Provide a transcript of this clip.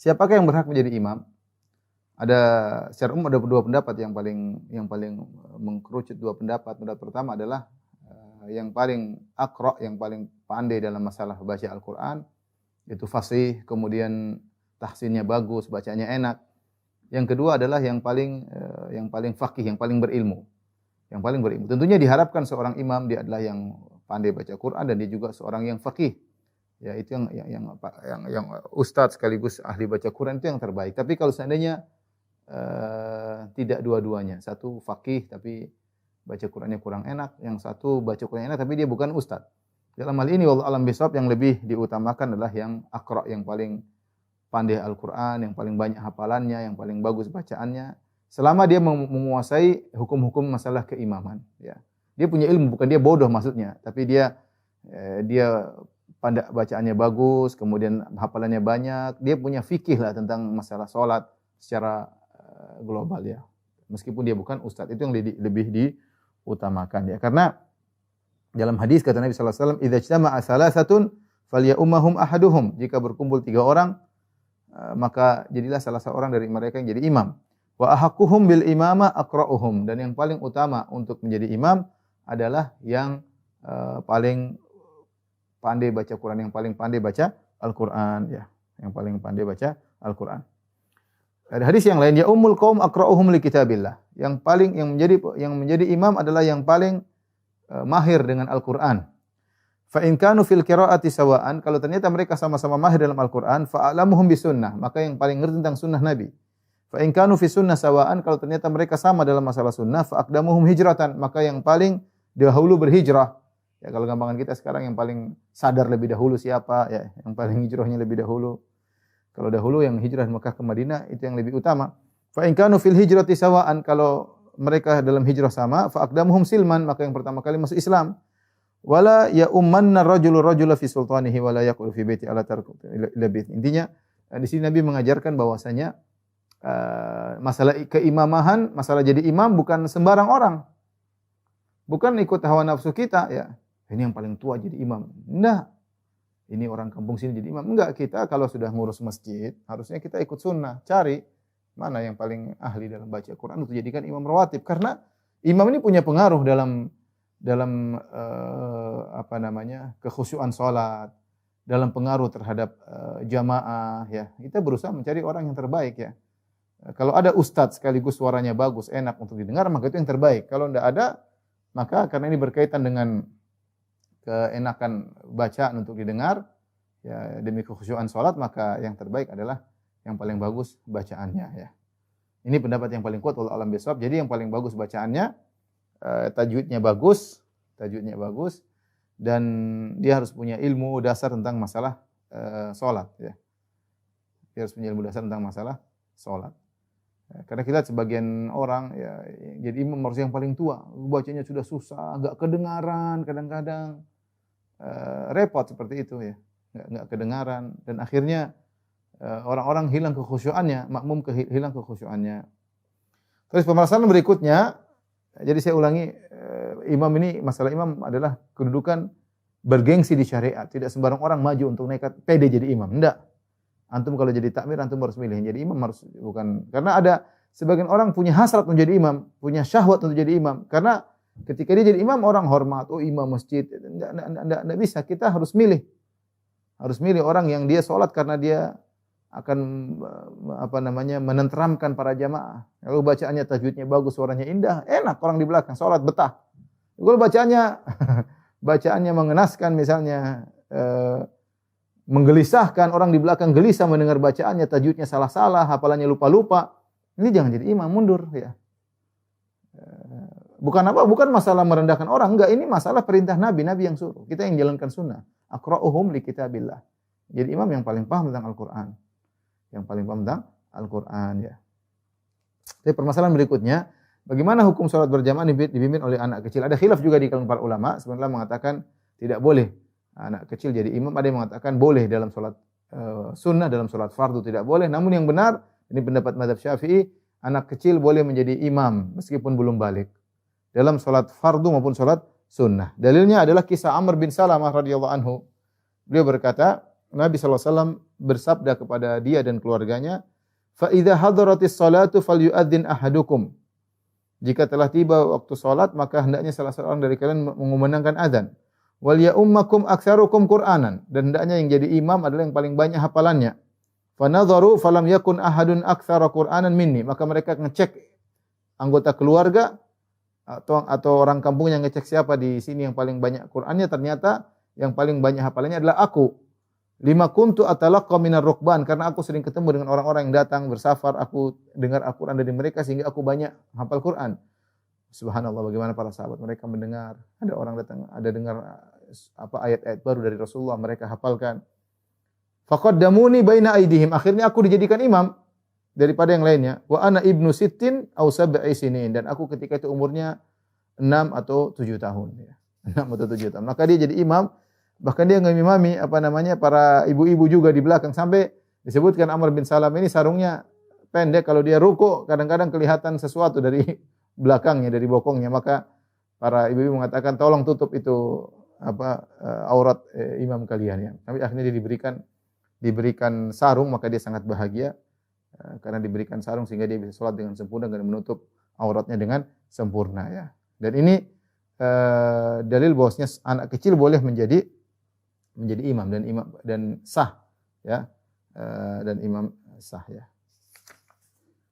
siapakah yang berhak menjadi imam? Ada secara umum ada dua pendapat yang paling mengkerucut dua pendapat. Pendapat pertama adalah yang paling aqra, yang paling pandai dalam masalah baca Al-Qur'an, itu fasih, kemudian tahsinnya bagus, bacanya enak. Yang kedua adalah yang paling faqih, yang paling berilmu. Yang paling berilmu. Tentunya diharapkan seorang imam dia adalah yang pandai baca Quran dan dia juga seorang yang faqih. Ya, itu yang ustaz sekaligus ahli baca Quran itu yang terbaik. Tapi kalau seandainya tidak dua-duanya, satu faqih tapi baca Qurannya kurang enak, yang satu baca Quran enak tapi dia bukan ustaz. Dalam hal ini wallahu alam bisawab yang lebih diutamakan adalah yang aqra, yang paling pandai Al-Qur'an, yang paling banyak hafalannya, yang paling bagus bacaannya, selama dia menguasai hukum-hukum masalah keimaman, ya. Dia punya ilmu, bukan dia bodoh maksudnya, tapi dia pandai bacaannya bagus, kemudian hafalannya banyak, dia punya fikih lah tentang masalah salat secara global, ya. Meskipun dia bukan ustaz, itu yang lebih diutamakan, ya. Karena dalam hadis kata Nabi sallallahu alaihi wasallam, "Idza ijtama'a salasatun falyaummahum ahaduhum." Jika berkumpul 3 orang, maka jadilah salah seorang dari mereka yang jadi imam. Wa ahaqquhum bil imama aqra'uhum, dan yang paling utama untuk menjadi imam adalah yang paling pandai baca Quran, yang paling pandai baca Al-Qur'an, ya. Yang paling pandai baca Al-Qur'an. Ada hadis yang lain, ya ummul qaum aqra'uhum li kitabillah. Yang menjadi imam adalah yang paling mahir dengan Al-Qur'an. Fa in kanu fil qira'ati sawa'an, kalau ternyata mereka sama-sama mahir dalam Al-Qur'an, fa a'lamuhum bis sunnah, maka yang paling ngerti tentang sunnah Nabi. Fa in kanu fi sunnah sawa'an, kalau ternyata mereka sama dalam masalah sunnah, fa aqdamuhum hijratan, maka yang paling dahulu berhijrah. Ya, kalau gampangan kita sekarang yang paling sadar lebih dahulu siapa, ya, yang paling hijrahnya lebih dahulu. Kalau dahulu yang hijrah dari Mekah ke Madinah itu yang lebih utama. Fa in kanu fil hijrati sawa'an, kalau mereka dalam hijrah sama, fa aqdamuhum silman, maka yang pertama kali masuk Islam. Wala ya ummanna rajulu rajula fi sultanihi wala yaqulu fi baiti ala tarku ila bait. Intinya di sini Nabi mengajarkan bahwasanya masalah keimamahan, masalah jadi imam bukan sembarang orang. Bukan ikut hawa nafsu kita, ya. Ini yang paling tua jadi imam. Enggak. Ini orang kampung sini jadi imam. Enggak, kita kalau sudah ngurus masjid, harusnya kita ikut sunnah, cari mana yang paling ahli dalam baca Quran untuk jadikan imam rawatib, karena imam ini punya pengaruh dalam kekhusyuan salat, dalam pengaruh terhadap jamaah, ya. Kita berusaha mencari orang yang terbaik, ya. Kalau ada ustadz sekaligus suaranya bagus, enak untuk didengar, maka itu yang terbaik. Kalau tidak ada, maka karena ini berkaitan dengan keenakan bacaan untuk didengar, ya, demi kekhusyuan salat, maka yang terbaik adalah yang paling bagus bacaannya, ya. Ini pendapat yang paling kuat wallahu a'lam bishawab. Jadi yang paling bagus bacaannya, tajwidnya bagus, dan dia harus punya ilmu dasar tentang masalah salat, ya. Dia harus punya ilmu dasar tentang masalah salat. Karena kita sebagian orang, ya, jadi imam harus yang paling tua, bacanya sudah susah, enggak kedengaran, kadang-kadang repot seperti itu, ya. Enggak kedengaran, dan akhirnya orang-orang hilang kekhusyuannya, makmum hilang kekhusyuannya. Terus permasalahan berikutnya, jadi saya ulangi, imam ini, masalah imam adalah kedudukan bergengsi di syariat. Tidak sembarang orang maju untuk nekat pede jadi imam. Enggak. Antum kalau jadi takmir, antum harus milih. Jadi imam harus, bukan. Karena ada sebagian orang punya hasrat untuk jadi imam, punya syahwat untuk jadi imam. Karena ketika dia jadi imam, orang hormat. Oh, imam masjid. Enggak bisa. Kita harus milih. Harus milih orang yang dia sholat karena dia akan menenteramkan para jamaah. Kalau bacaannya tajwidnya bagus, suaranya indah, enak orang di belakang sholat betah. Kalau bacaannya mengenaskan, misalnya menggelisahkan, orang di belakang gelisah mendengar bacaannya, tajwidnya salah-salah, hafalannya lupa-lupa, ini jangan jadi imam, mundur, ya. Bukan masalah merendahkan orang, enggak, ini masalah perintah Nabi yang suruh. Kita yang jalankan sunnah. Aqra'uhum li kitabillah. Jadi imam yang paling paham tentang Al-Qur'an. Yang paling paham tentang Al-Qur'an, ya. Tapi permasalahan berikutnya, bagaimana hukum salat berjamaah dipimpin oleh anak kecil? Ada khilaf juga di kalangan para ulama, sebenarnya mengatakan tidak boleh anak kecil jadi imam, ada yang mengatakan boleh dalam salat sunnah, dalam salat fardu tidak boleh. Namun yang benar, ini pendapat mazhab Syafi'i, anak kecil boleh menjadi imam meskipun belum balik dalam salat fardu maupun salat sunnah. Dalilnya adalah kisah Amr bin Salamah radhiyallahu anhu. Beliau berkata, Nabi SAW bersabda kepada dia dan keluarganya, "Fa idza hadaratis salatu falyu'adzin ahadukum." Jika telah tiba waktu salat, maka hendaknya salah seorang dari kalian mengumandangkan azan. Wal ya'ummakum aktsarukum Qur'anan, dan hendaknya yang jadi imam adalah yang paling banyak hafalannya. Fa nadharu falam yakun ahadun aktsara Qur'anan minni, maka mereka ngecek anggota keluarga atau orang kampung yang ngecek siapa di sini yang paling banyak Qur'annya, ternyata yang paling banyak hafalannya adalah aku. Lima kuntu atalaqqa minar rukban, karena aku sering ketemu dengan orang-orang yang datang bersafar, aku dengar Al-Qur'an dari mereka sehingga aku banyak hafal Qur'an. Subhanallah, bagaimana para sahabat mereka mendengar, ada orang datang, ada dengar ayat-ayat baru dari Rasulullah, mereka hafalkan. Faqaddamuni baina aidihim, akhirnya aku dijadikan imam daripada yang lainnya. Wa ana ibnu sittin aw sab'i sinin, dan aku ketika itu umurnya 6 atau 7 tahun ya. 6 atau 7 tahun. Maka dia jadi imam. Bahkan dia ngimami para ibu-ibu juga di belakang, sampai disebutkan Amr bin Salam ini sarungnya pendek, kalau dia ruku kadang-kadang kelihatan sesuatu dari belakangnya, dari bokongnya. Maka para ibu-ibu mengatakan, tolong tutup itu aurat imam kalian ya. Tapi akhirnya dia diberikan sarung, maka dia sangat bahagia karena diberikan sarung sehingga dia bisa salat dengan sempurna dan menutup auratnya dengan sempurna ya. Dan ini dalil bahwasanya anak kecil boleh menjadi imam dan sah ya, dan imam sah ya.